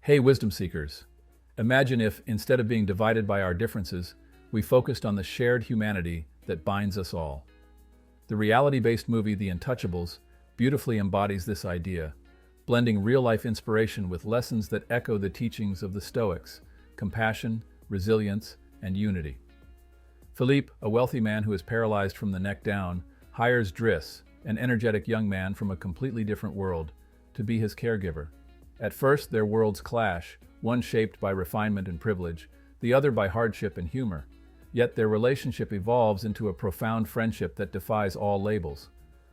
Hey, wisdom seekers. Imagine if, instead of being divided by our differences, we focused on the shared humanity that binds us all. The reality-based movie The Intouchables beautifully embodies this idea, blending real-life inspiration with lessons that echo the teachings of the Stoics: compassion, resilience, and unity. Philippe, a wealthy man who is paralyzed from the neck down, hires Driss, an energetic young man from a completely different world, to be his caregiver. At first, their worlds clash, one shaped by refinement and privilege, the other by hardship and humor. Yet their relationship evolves into a profound friendship that defies all labels.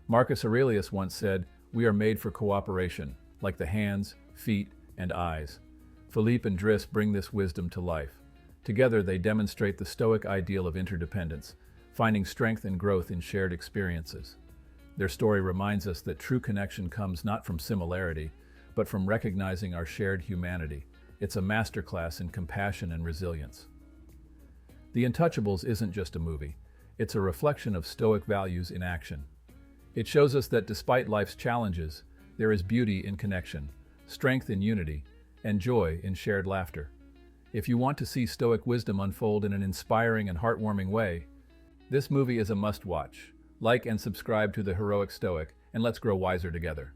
Marcus Aurelius once said, "We are made for cooperation, like the hands, feet, and eyes." Philippe and Driss bring this wisdom to life. Together they demonstrate the Stoic ideal of interdependence, finding strength and growth in shared experiences. Their story reminds us that true connection comes not from similarity, but from recognizing our shared humanity. It's a masterclass in compassion and resilience. The Intouchables isn't just a movie. It's a reflection of Stoic values in action. It shows us that despite life's challenges, there is beauty in connection, strength in unity, and joy in shared laughter. If you want to see Stoic wisdom unfold in an inspiring and heartwarming way, this movie is a must-watch. Like and subscribe to The Heroic Stoic, and let's grow wiser together.